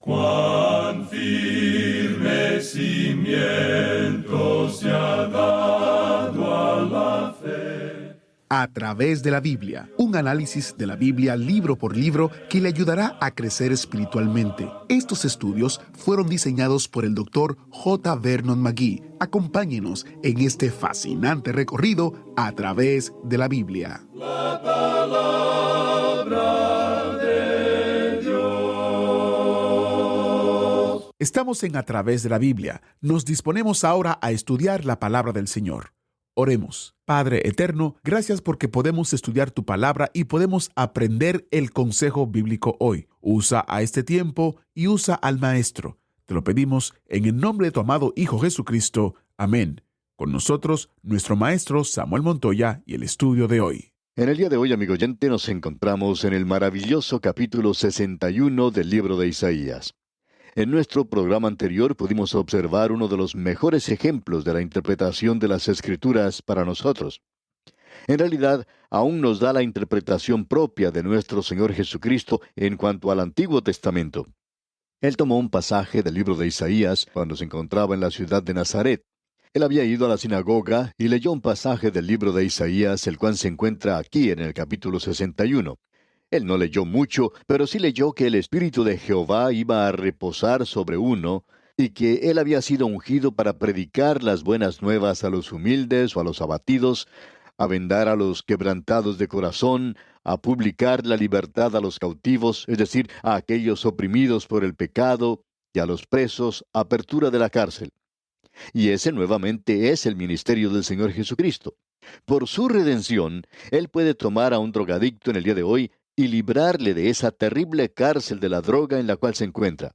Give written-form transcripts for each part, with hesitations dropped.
Cuán firme cimiento se ha dado a la fe. A través de la Biblia, un análisis de la Biblia libro por libro que le ayudará a crecer espiritualmente. Estos estudios fueron diseñados por el Dr. J. Vernon McGee. Acompáñenos en este fascinante recorrido a través de la Biblia. La palabra de Dios. Estamos en A través de la Biblia. Nos disponemos ahora a estudiar la palabra del Señor. Oremos. Padre eterno, gracias porque podemos estudiar tu palabra y podemos aprender el consejo bíblico hoy. Usa a este tiempo y usa al maestro. Te lo pedimos en el nombre de tu amado Hijo Jesucristo. Amén. Con nosotros, nuestro maestro Samuel Montoya y el estudio de hoy. En el día de hoy, amigo oyente, nos encontramos en el maravilloso capítulo 61 del libro de Isaías. En nuestro programa anterior pudimos observar uno de los mejores ejemplos de la interpretación de las Escrituras para nosotros. En realidad, aún nos da la interpretación propia de nuestro Señor Jesucristo en cuanto al Antiguo Testamento. Él tomó un pasaje del libro de Isaías cuando se encontraba en la ciudad de Nazaret. Él había ido a la sinagoga y leyó un pasaje del libro de Isaías, el cual se encuentra aquí en el capítulo 61. Él no leyó mucho, pero sí leyó que el Espíritu de Jehová iba a reposar sobre uno, y que él había sido ungido para predicar las buenas nuevas a los humildes o a los abatidos, a vendar a los quebrantados de corazón, a publicar la libertad a los cautivos, es decir, a aquellos oprimidos por el pecado, y a los presos, apertura de la cárcel. Y ese nuevamente es el ministerio del Señor Jesucristo. Por su redención, Él puede tomar a un drogadicto en el día de hoy y librarle de esa terrible cárcel de la droga en la cual se encuentra.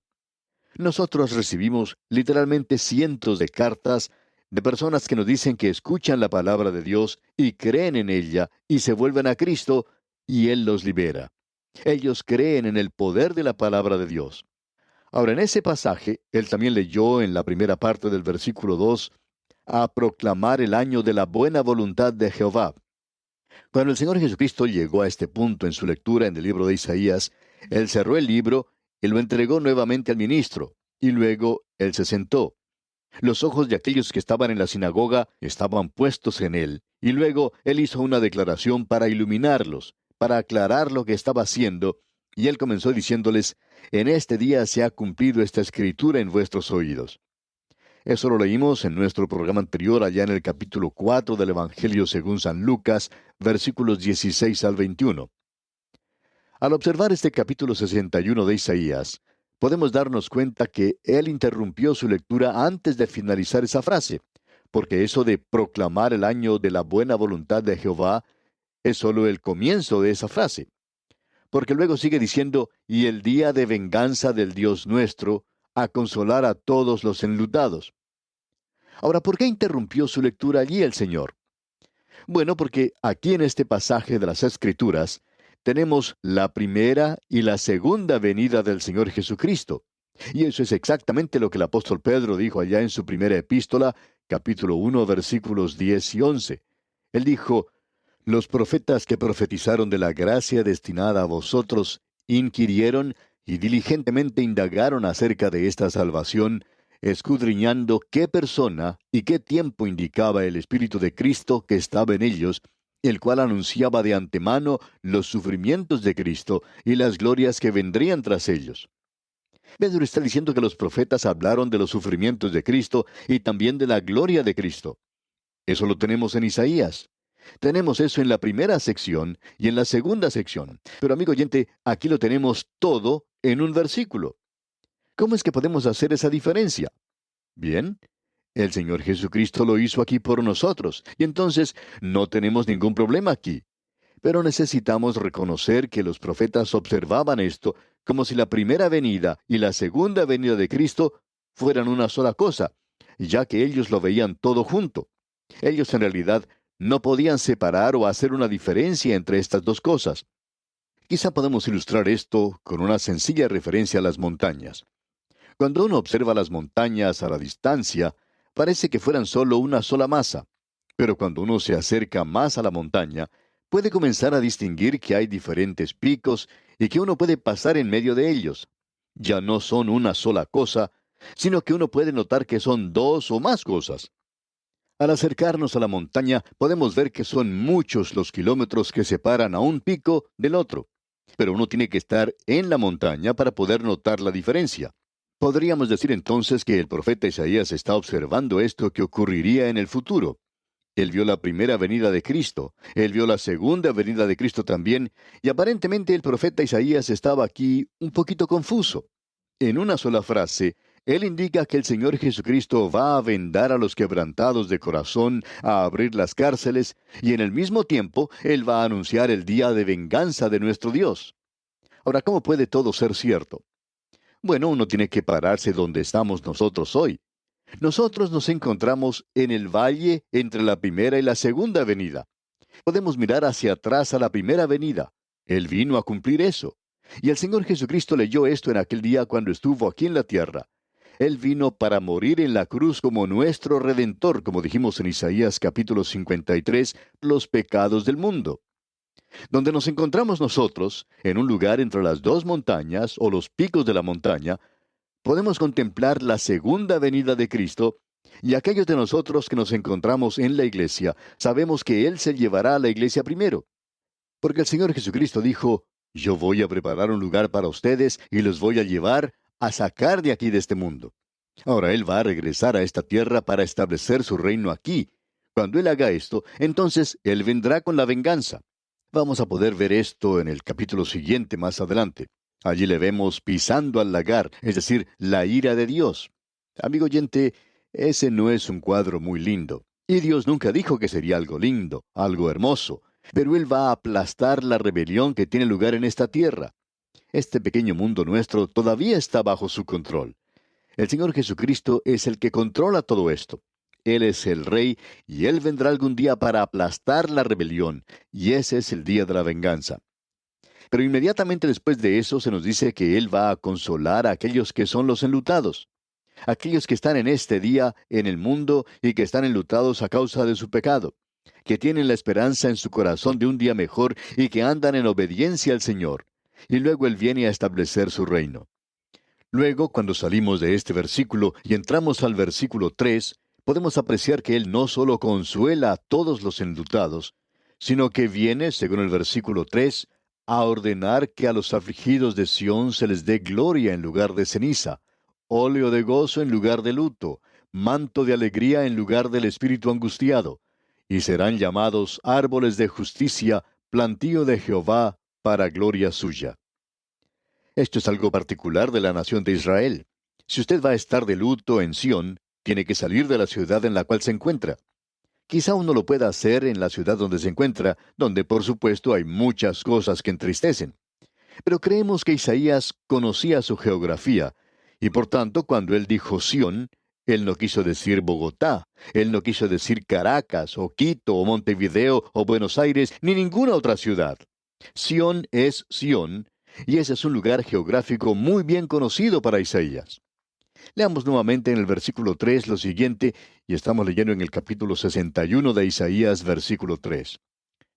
Nosotros recibimos literalmente cientos de cartas de personas que nos dicen que escuchan la palabra de Dios y creen en ella y se vuelven a Cristo y Él los libera. Ellos creen en el poder de la palabra de Dios. Ahora, en ese pasaje, Él también leyó en la primera parte del versículo 2, a proclamar el año de la buena voluntad de Jehová. Cuando el Señor Jesucristo llegó a este punto en su lectura en el libro de Isaías, Él cerró el libro y lo entregó nuevamente al ministro, y luego Él se sentó. Los ojos de aquellos que estaban en la sinagoga estaban puestos en Él, y luego Él hizo una declaración para iluminarlos, para aclarar lo que estaba haciendo, y Él comenzó diciéndoles, en este día se ha cumplido esta escritura en vuestros oídos. Eso lo leímos en nuestro programa anterior, allá en el capítulo 4 del Evangelio según San Lucas, versículos 16 al 21. Al observar este capítulo 61 de Isaías, podemos darnos cuenta que él interrumpió su lectura antes de finalizar esa frase, porque eso de proclamar el año de la buena voluntad de Jehová es solo el comienzo de esa frase. Porque luego sigue diciendo, y el día de venganza del Dios nuestro, a consolar a todos los enlutados. Ahora, ¿por qué interrumpió su lectura allí el Señor? Bueno, porque aquí en este pasaje de las Escrituras tenemos la primera y la segunda venida del Señor Jesucristo. Y eso es exactamente lo que el apóstol Pedro dijo allá en su primera epístola, capítulo 1, versículos 10 y 11. Él dijo, los profetas que profetizaron de la gracia destinada a vosotros inquirieron y diligentemente indagaron acerca de esta salvación, escudriñando qué persona y qué tiempo indicaba el Espíritu de Cristo que estaba en ellos, el cual anunciaba de antemano los sufrimientos de Cristo y las glorias que vendrían tras ellos. Pedro está diciendo que los profetas hablaron de los sufrimientos de Cristo y también de la gloria de Cristo. Eso lo tenemos en Isaías. Tenemos eso en la primera sección y en la segunda sección. Pero amigo oyente, aquí lo tenemos todo en un versículo. ¿Cómo es que podemos hacer esa diferencia? Bien, el Señor Jesucristo lo hizo aquí por nosotros, y entonces no tenemos ningún problema aquí. Pero necesitamos reconocer que los profetas observaban esto como si la primera venida y la segunda venida de Cristo fueran una sola cosa, ya que ellos lo veían todo junto. Ellos en realidad no podían separar o hacer una diferencia entre estas dos cosas. Quizá podemos ilustrar esto con una sencilla referencia a las montañas. Cuando uno observa las montañas a la distancia, parece que fueran solo una sola masa. Pero cuando uno se acerca más a la montaña, puede comenzar a distinguir que hay diferentes picos y que uno puede pasar en medio de ellos. ya no son una sola cosa, sino que uno puede notar que son dos o más cosas. Al acercarnos a la montaña, podemos ver que son muchos los kilómetros que separan a un pico del otro. Pero uno tiene que estar en la montaña para poder notar la diferencia. Podríamos decir entonces que el profeta Isaías está observando esto que ocurriría en el futuro. Él vio la primera venida de Cristo, él vio la segunda venida de Cristo también, y aparentemente el profeta Isaías estaba aquí un poquito confuso. En una sola frase, él indica que el Señor Jesucristo va a vendar a los quebrantados de corazón, a abrir las cárceles, y en el mismo tiempo, él va a anunciar el día de venganza de nuestro Dios. Ahora, ¿cómo puede todo ser cierto? Bueno, uno tiene que pararse donde estamos nosotros hoy. Nosotros nos encontramos en el valle entre la primera y la segunda venida. Podemos mirar hacia atrás a la primera venida. Él vino a cumplir eso. Y el Señor Jesucristo leyó esto en aquel día cuando estuvo aquí en la tierra. Él vino para morir en la cruz como nuestro Redentor, como dijimos en Isaías capítulo 53, los pecados del mundo. Donde nos encontramos nosotros, en un lugar entre las dos montañas o los picos de la montaña, podemos contemplar la segunda venida de Cristo, y aquellos de nosotros que nos encontramos en la iglesia, sabemos que Él se llevará a la iglesia primero. Porque el Señor Jesucristo dijo, yo voy a preparar un lugar para ustedes y los voy a llevar a sacar de aquí de este mundo. Ahora Él va a regresar a esta tierra para establecer su reino aquí. Cuando Él haga esto, entonces Él vendrá con la venganza. Vamos a poder ver esto en el capítulo siguiente más adelante. Allí le vemos pisando al lagar, es decir, la ira de Dios. Amigo oyente, ese no es un cuadro muy lindo. Y Dios nunca dijo que sería algo lindo, algo hermoso. Pero Él va a aplastar la rebelión que tiene lugar en esta tierra. Este pequeño mundo nuestro todavía está bajo su control. El Señor Jesucristo es el que controla todo esto. Él es el Rey y Él vendrá algún día para aplastar la rebelión, y ese es el día de la venganza. Pero inmediatamente después de eso se nos dice que Él va a consolar a aquellos que son los enlutados. Aquellos que están en este día en el mundo y que están enlutados a causa de su pecado, que tienen la esperanza en su corazón de un día mejor y que andan en obediencia al Señor. Y luego Él viene a establecer su reino. Luego, cuando salimos de este versículo y entramos al versículo 3, podemos apreciar que Él no solo consuela a todos los enlutados, sino que viene, según el versículo 3, a ordenar que a los afligidos de Sión se les dé gloria en lugar de ceniza, óleo de gozo en lugar de luto, manto de alegría en lugar del espíritu angustiado, y serán llamados árboles de justicia, plantío de Jehová, para gloria suya. Esto es algo particular de la nación de Israel. Si usted va a estar de luto en Sión, tiene que salir de la ciudad en la cual se encuentra. Quizá uno lo pueda hacer en la ciudad donde se encuentra, donde por supuesto hay muchas cosas que entristecen. Pero creemos que Isaías conocía su geografía, y por tanto cuando él dijo Sión, él no quiso decir Bogotá, él no quiso decir Caracas, o Quito, o Montevideo, o Buenos Aires, ni ninguna otra ciudad. Sión es Sión, y ese es un lugar geográfico muy bien conocido para Isaías. Leamos nuevamente en el versículo 3 lo siguiente, y estamos leyendo en el capítulo 61 de Isaías, versículo 3.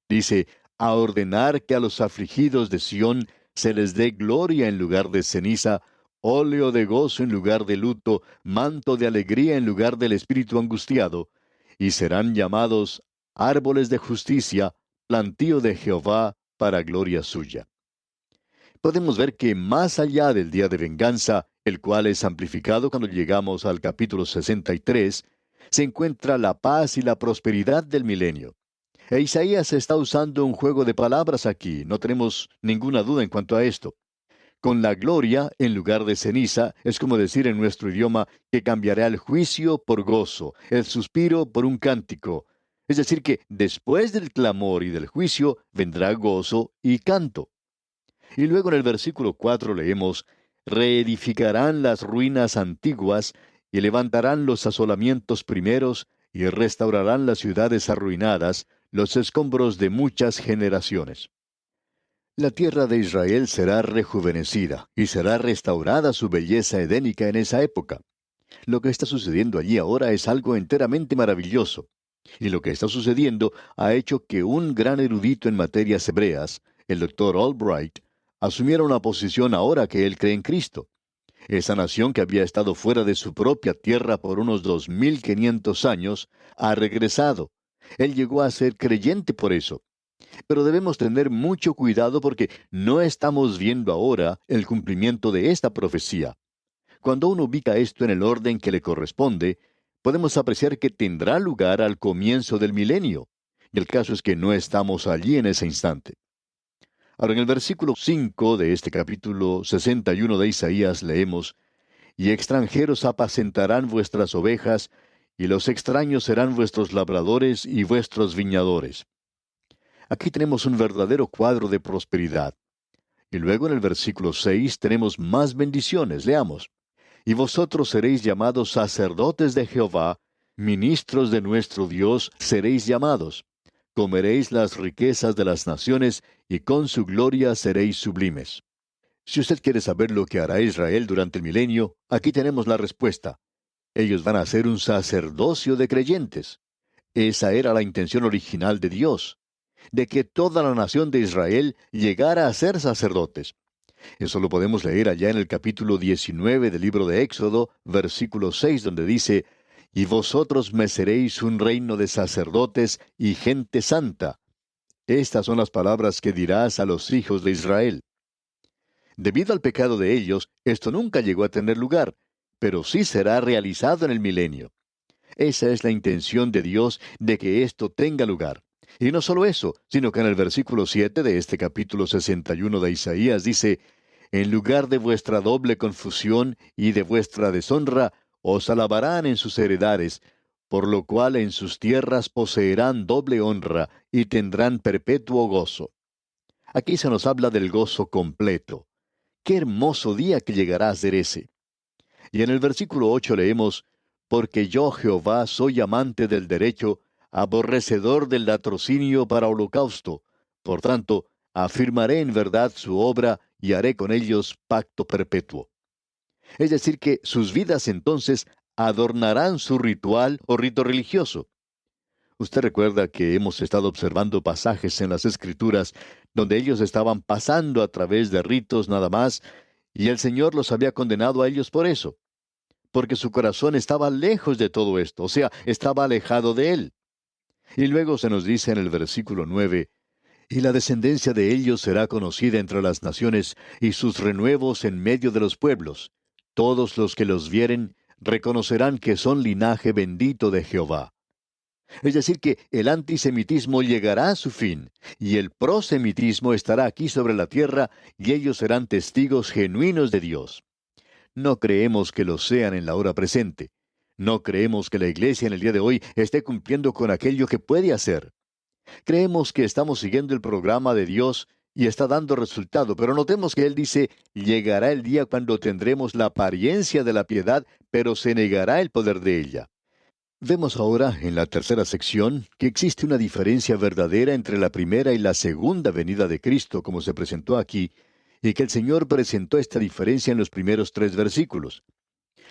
Dice, a ordenar que a los afligidos de Sión se les dé gloria en lugar de ceniza, óleo de gozo en lugar de luto, manto de alegría en lugar del espíritu angustiado, y serán llamados árboles de justicia, plantío de Jehová para gloria suya. Podemos ver que más allá del día de venganza, el cual es amplificado cuando llegamos al capítulo 63, se encuentra la paz y la prosperidad del milenio. E Isaías está usando un juego de palabras aquí, no tenemos ninguna duda en cuanto a esto. Con la gloria, en lugar de ceniza, es como decir en nuestro idioma que cambiará el juicio por gozo, el suspiro por un cántico. Es decir, que después del clamor y del juicio vendrá gozo y canto. Y luego en el versículo 4 leemos, reedificarán las ruinas antiguas, y levantarán los asolamientos primeros, y restaurarán las ciudades arruinadas, los escombros de muchas generaciones. La tierra de Israel será rejuvenecida, y será restaurada su belleza edénica en esa época. Lo que está sucediendo allí ahora es algo enteramente maravilloso. Y lo que está sucediendo ha hecho que un gran erudito en materias hebreas, el doctor Albright, asumiera una posición ahora que él cree en Cristo. Esa nación que había estado fuera de su propia tierra por unos 2500 años, ha regresado. Él llegó a ser creyente por eso. Pero debemos tener mucho cuidado porque no estamos viendo ahora el cumplimiento de esta profecía. Cuando uno ubica esto en el orden que le corresponde, podemos apreciar que tendrá lugar al comienzo del milenio. Y el caso es que no estamos allí en ese instante. Ahora, en el versículo 5 de este capítulo 61 de Isaías leemos: Y extranjeros apacentarán vuestras ovejas, y los extraños serán vuestros labradores y vuestros viñadores. Aquí tenemos un verdadero cuadro de prosperidad. Y luego en el versículo 6 tenemos más bendiciones. Leamos: Y vosotros seréis llamados sacerdotes de Jehová, ministros de nuestro Dios seréis llamados. Comeréis las riquezas de las naciones, y con su gloria seréis sublimes. Si usted quiere saber lo que hará Israel durante el milenio, aquí tenemos la respuesta. Ellos van a ser un sacerdocio de creyentes. Esa era la intención original de Dios, de que toda la nación de Israel llegara a ser sacerdotes. Eso lo podemos leer allá en el capítulo 19 del libro de Éxodo, versículo 6, donde dice: Y vosotros me seréis un reino de sacerdotes y gente santa. Estas son las palabras que dirás a los hijos de Israel. Debido al pecado de ellos, esto nunca llegó a tener lugar, pero sí será realizado en el milenio. Esa es la intención de Dios, de que esto tenga lugar. Y no solo eso, sino que en el versículo 7 de este capítulo 61 de Isaías dice: En lugar de vuestra doble confusión y de vuestra deshonra, os alabarán en sus heredades, por lo cual en sus tierras poseerán doble honra y tendrán perpetuo gozo. Aquí se nos habla del gozo completo. ¡Qué hermoso día que llegará a ser ese! Y en el versículo 8 leemos: Porque yo, Jehová, soy amante del derecho, aborrecedor del latrocinio para holocausto. Por tanto, afirmaré en verdad su obra y haré con ellos pacto perpetuo. Es decir, que sus vidas entonces adornarán su ritual o rito religioso. Usted recuerda que hemos estado observando pasajes en las Escrituras donde ellos estaban pasando a través de ritos nada más, y el Señor los había condenado a ellos por eso, porque su corazón estaba lejos de todo esto, o sea, estaba alejado de Él. Y luego se nos dice en el versículo 9: Y la descendencia de ellos será conocida entre las naciones, y sus renuevos en medio de los pueblos. Todos los que los vieren reconocerán que son linaje bendito de Jehová. Es decir, que el antisemitismo llegará a su fin, y el prosemitismo estará aquí sobre la tierra, y ellos serán testigos genuinos de Dios. No creemos que lo sean en la hora presente. No creemos que la iglesia en el día de hoy esté cumpliendo con aquello que puede hacer. Creemos que estamos siguiendo el programa de Dios y está dando resultado, pero notemos que Él dice: llegará el día cuando tendremos la apariencia de la piedad, pero se negará el poder de ella. Vemos ahora, en la tercera sección, que existe una diferencia verdadera entre la primera y la segunda venida de Cristo, como se presentó aquí, y que el Señor presentó esta diferencia en los primeros 3 versículos.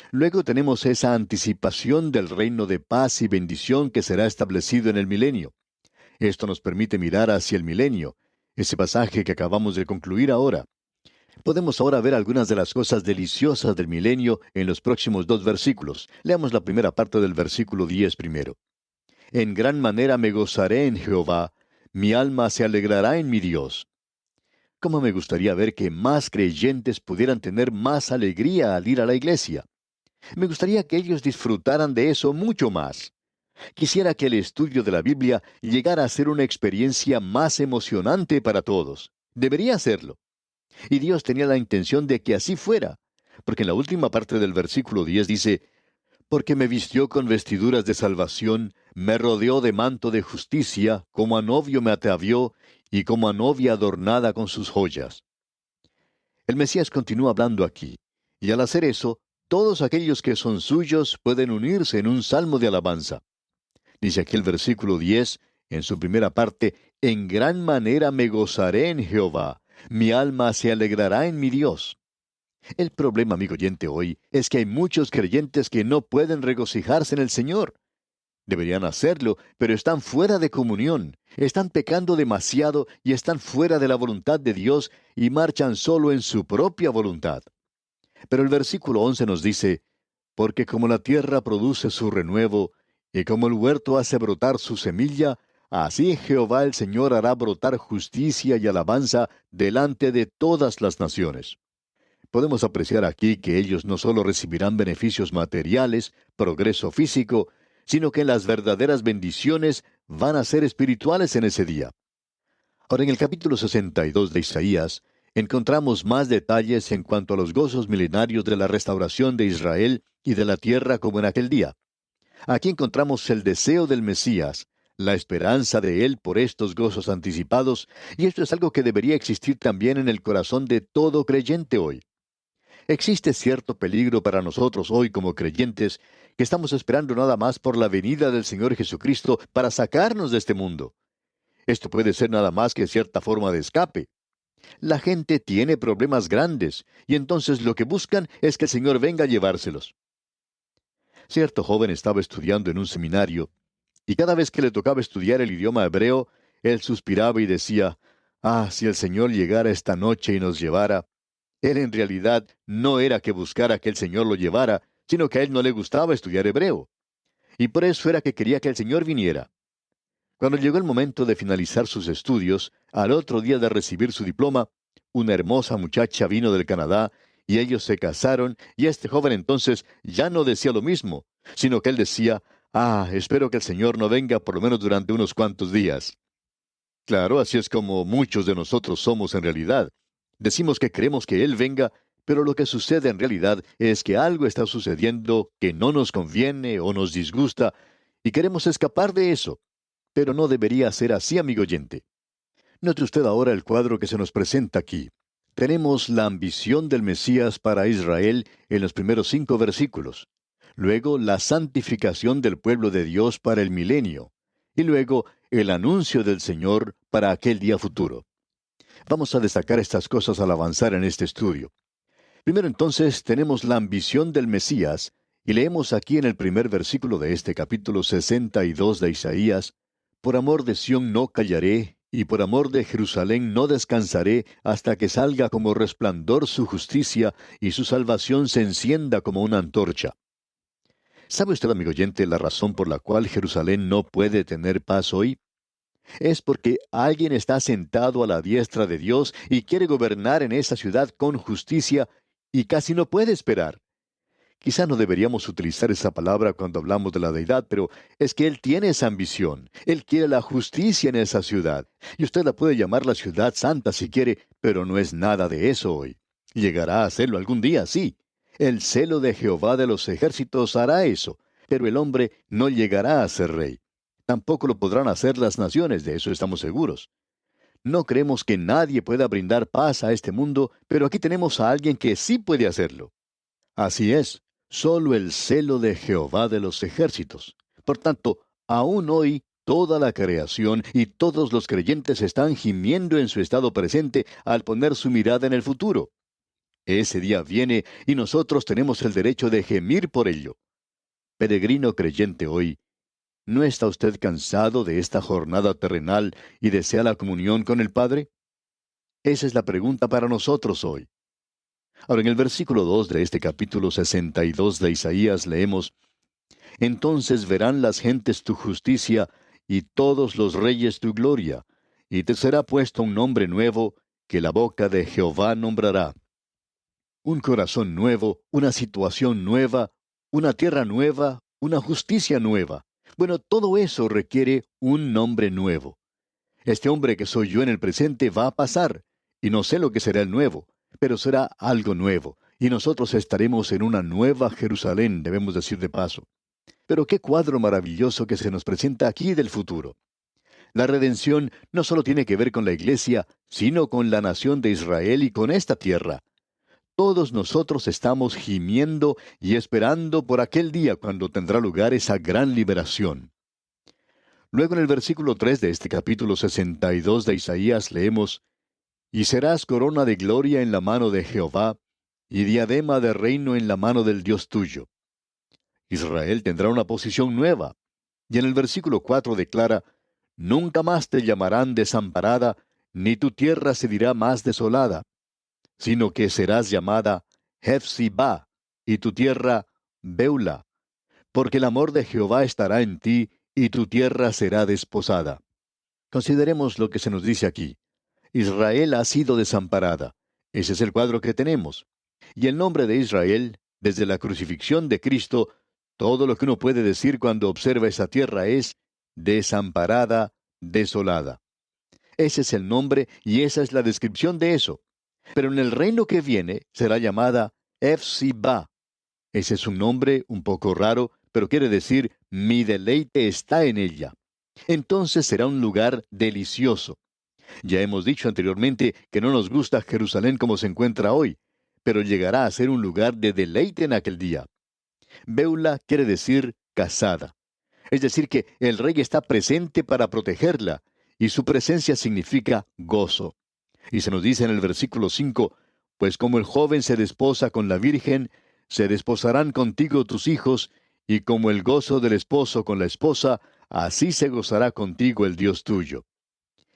Luego tenemos esa anticipación del reino de paz y bendición que será establecido en el milenio. Esto nos permite mirar hacia el milenio, ese pasaje que acabamos de concluir ahora. Podemos ahora ver algunas de las cosas deliciosas del milenio en los próximos 2 versículos. Leamos la primera parte del versículo 10 primero. En gran manera me gozaré en Jehová, mi alma se alegrará en mi Dios. ¿Cómo me gustaría ver que más creyentes pudieran tener más alegría al ir a la iglesia? Me gustaría que ellos disfrutaran de eso mucho más. Quisiera que el estudio de la Biblia llegara a ser una experiencia más emocionante para todos. Debería serlo. Y Dios tenía la intención de que así fuera, porque en la última parte del versículo 10 dice: Porque me vistió con vestiduras de salvación, me rodeó de manto de justicia, como a novio me atavió, y como a novia adornada con sus joyas. El Mesías continúa hablando aquí, y al hacer eso, todos aquellos que son suyos pueden unirse en un salmo de alabanza. Dice aquí el versículo 10, en su primera parte: En gran manera me gozaré en Jehová, mi alma se alegrará en mi Dios. El problema, amigo oyente, hoy es que hay muchos creyentes que no pueden regocijarse en el Señor. Deberían hacerlo, pero están fuera de comunión, están pecando demasiado y están fuera de la voluntad de Dios y marchan solo en su propia voluntad. Pero el versículo 11 nos dice, porque como la tierra produce su renuevo, y como el huerto hace brotar su semilla, así Jehová el Señor hará brotar justicia y alabanza delante de todas las naciones. Podemos apreciar aquí que ellos no solo recibirán beneficios materiales, progreso físico, sino que las verdaderas bendiciones van a ser espirituales en ese día. Ahora, en el capítulo 62 de Isaías, encontramos más detalles en cuanto a los gozos milenarios de la restauración de Israel y de la tierra como en aquel día. Aquí encontramos el deseo del Mesías, la esperanza de Él por estos gozos anticipados, y esto es algo que debería existir también en el corazón de todo creyente hoy. Existe cierto peligro para nosotros hoy como creyentes, que estamos esperando nada más por la venida del Señor Jesucristo para sacarnos de este mundo. Esto puede ser nada más que cierta forma de escape. La gente tiene problemas grandes, y entonces lo que buscan es que el Señor venga a llevárselos. Cierto joven estaba estudiando en un seminario, y cada vez que le tocaba estudiar el idioma hebreo, él suspiraba y decía, si el Señor llegara esta noche y nos llevara. Él en realidad no era que buscara que el Señor lo llevara, sino que a él no le gustaba estudiar hebreo. Y por eso era que quería que el Señor viniera. Cuando llegó el momento de finalizar sus estudios, al otro día de recibir su diploma, una hermosa muchacha vino del Canadá, y ellos se casaron, y este joven entonces ya no decía lo mismo, sino que él decía, espero que el Señor no venga por lo menos durante unos cuantos días. Claro, así es como muchos de nosotros somos en realidad. Decimos que queremos que Él venga, pero lo que sucede en realidad es que algo está sucediendo que no nos conviene o nos disgusta, y queremos escapar de eso. Pero no debería ser así, amigo oyente. Note usted ahora el cuadro que se nos presenta aquí. Tenemos la ambición del Mesías para Israel en los primeros 5 versículos. Luego, la santificación del pueblo de Dios para el milenio. Y luego, el anuncio del Señor para aquel día futuro. Vamos a destacar estas cosas al avanzar en este estudio. Primero entonces tenemos la ambición del Mesías, y leemos aquí en el primer versículo de este capítulo 62 de Isaías, por amor de Sión no callaré, y por amor de Jerusalén no descansaré, hasta que salga como resplandor su justicia, y su salvación se encienda como una antorcha. ¿Sabe usted, amigo oyente, la razón por la cual Jerusalén no puede tener paz hoy? Es porque alguien está sentado a la diestra de Dios y quiere gobernar en esa ciudad con justicia y casi no puede esperar. Quizá no deberíamos utilizar esa palabra cuando hablamos de la deidad, pero es que Él tiene esa ambición. Él quiere la justicia en esa ciudad. Y usted la puede llamar la ciudad santa si quiere, pero no es nada de eso hoy. Llegará a hacerlo algún día, sí. El celo de Jehová de los ejércitos hará eso, pero el hombre no llegará a ser rey. Tampoco lo podrán hacer las naciones, de eso estamos seguros. No creemos que nadie pueda brindar paz a este mundo, pero aquí tenemos a alguien que sí puede hacerlo. Así es, solo el celo de Jehová de los ejércitos. Por tanto, aún hoy, toda la creación y todos los creyentes están gimiendo en su estado presente al poner su mirada en el futuro. Ese día viene y nosotros tenemos el derecho de gemir por ello. Peregrino creyente hoy, ¿no está usted cansado de esta jornada terrenal y desea la comunión con el Padre? Esa es la pregunta para nosotros hoy. Ahora, en el versículo 2 de este capítulo 62 de Isaías leemos, Entonces verán las gentes tu justicia, y todos los reyes tu gloria, y te será puesto un nombre nuevo, que la boca de Jehová nombrará. Un corazón nuevo, una situación nueva, una tierra nueva, una justicia nueva. Bueno, todo eso requiere un nombre nuevo. Este hombre que soy yo en el presente va a pasar, y no sé lo que será el nuevo, pero será algo nuevo, y nosotros estaremos en una nueva Jerusalén, debemos decir de paso. Pero qué cuadro maravilloso que se nos presenta aquí del futuro. La redención no solo tiene que ver con la iglesia, sino con la nación de Israel y con esta tierra. Todos nosotros estamos gimiendo y esperando por aquel día cuando tendrá lugar esa gran liberación. Luego en el versículo 3 de este capítulo 62 de Isaías leemos, Y serás corona de gloria en la mano de Jehová, y diadema de reino en la mano del Dios tuyo. Israel tendrá una posición nueva. Y en el versículo 4 declara, Nunca más te llamarán desamparada, ni tu tierra se dirá más desolada, sino que serás llamada Hefzibá, y tu tierra, Beula, porque el amor de Jehová estará en ti, y tu tierra será desposada. Consideremos lo que se nos dice aquí. Israel ha sido desamparada. Ese es el cuadro que tenemos. Y el nombre de Israel, desde la crucifixión de Cristo, todo lo que uno puede decir cuando observa esa tierra es desamparada, desolada. Ese es el nombre y esa es la descripción de eso. Pero en el reino que viene será llamada Hefzibá. Ese es un nombre un poco raro, pero quiere decir mi deleite está en ella. Entonces será un lugar delicioso. Ya hemos dicho anteriormente que no nos gusta Jerusalén como se encuentra hoy, pero llegará a ser un lugar de deleite en aquel día. Beula quiere decir casada. Es decir, que el rey está presente para protegerla, y su presencia significa gozo. Y se nos dice en el versículo 5, pues como el joven se desposa con la virgen, se desposarán contigo tus hijos, y como el gozo del esposo con la esposa, así se gozará contigo el Dios tuyo.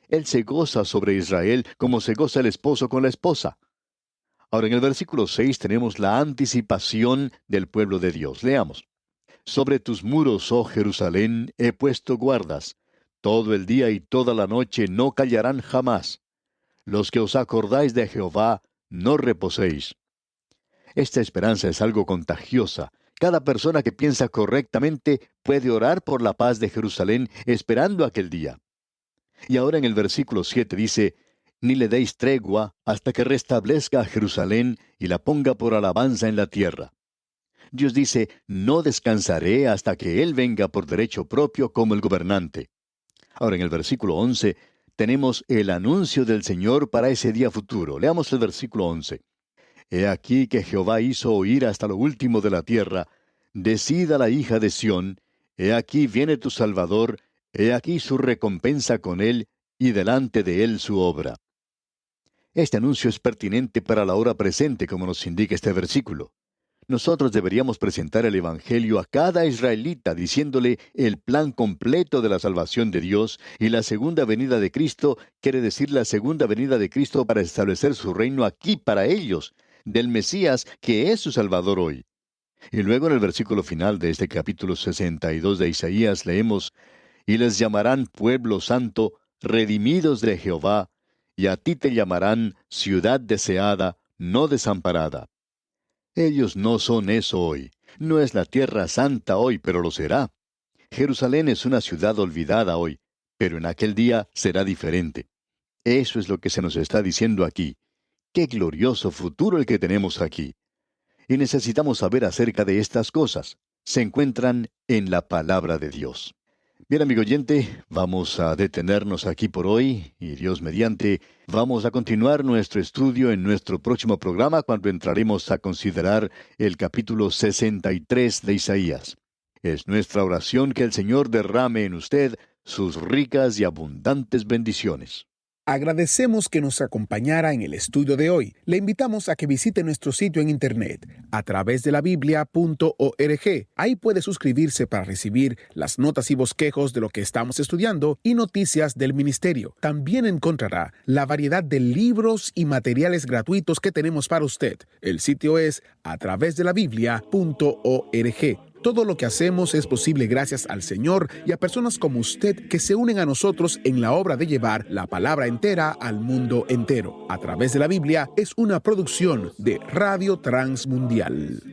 Él se goza sobre Israel como se goza el esposo con la esposa. Ahora en el versículo 6 tenemos la anticipación del pueblo de Dios. Leamos. Sobre tus muros, oh Jerusalén, he puesto guardas. Todo el día y toda la noche no callarán jamás. Los que os acordáis de Jehová, no reposéis. Esta esperanza es algo contagiosa. Cada persona que piensa correctamente puede orar por la paz de Jerusalén esperando aquel día. Y ahora en el versículo 7 dice, ni le deis tregua hasta que restablezca a Jerusalén y la ponga por alabanza en la tierra. Dios dice, no descansaré hasta que Él venga por derecho propio como el gobernante. Ahora en el versículo 11 tenemos el anuncio del Señor para ese día futuro. Leamos el versículo 11. He aquí que Jehová hizo oír hasta lo último de la tierra, decida la hija de Sión, he aquí viene tu Salvador, he aquí su recompensa con él, y delante de él su obra. Este anuncio es pertinente para la hora presente, como nos indica este versículo. Nosotros deberíamos presentar el Evangelio a cada israelita diciéndole el plan completo de la salvación de Dios, y la segunda venida de Cristo quiere decir la segunda venida de Cristo para establecer su reino aquí para ellos, del Mesías que es su Salvador hoy. Y luego en el versículo final de este capítulo 62 de Isaías leemos, y les llamarán pueblo santo, redimidos de Jehová, y a ti te llamarán ciudad deseada, no desamparada. Ellos no son eso hoy. No es la tierra santa hoy, pero lo será. Jerusalén es una ciudad olvidada hoy, pero en aquel día será diferente. Eso es lo que se nos está diciendo aquí. ¡Qué glorioso futuro el que tenemos aquí! Y necesitamos saber acerca de estas cosas. Se encuentran en la palabra de Dios. Bien, amigo oyente, vamos a detenernos aquí por hoy, y Dios mediante, vamos a continuar nuestro estudio en nuestro próximo programa cuando entraremos a considerar el capítulo 63 de Isaías. Es nuestra oración que el Señor derrame en usted sus ricas y abundantes bendiciones. Agradecemos que nos acompañara en el estudio de hoy. Le invitamos a que visite nuestro sitio en internet a través de la biblia.org. Ahí puede suscribirse para recibir las notas y bosquejos de lo que estamos estudiando y noticias del ministerio. También encontrará la variedad de libros y materiales gratuitos que tenemos para usted. El sitio es a través de la biblia.org. Todo lo que hacemos es posible gracias al Señor y a personas como usted que se unen a nosotros en la obra de llevar la palabra entera al mundo entero. A través de la Biblia es una producción de Radio Transmundial.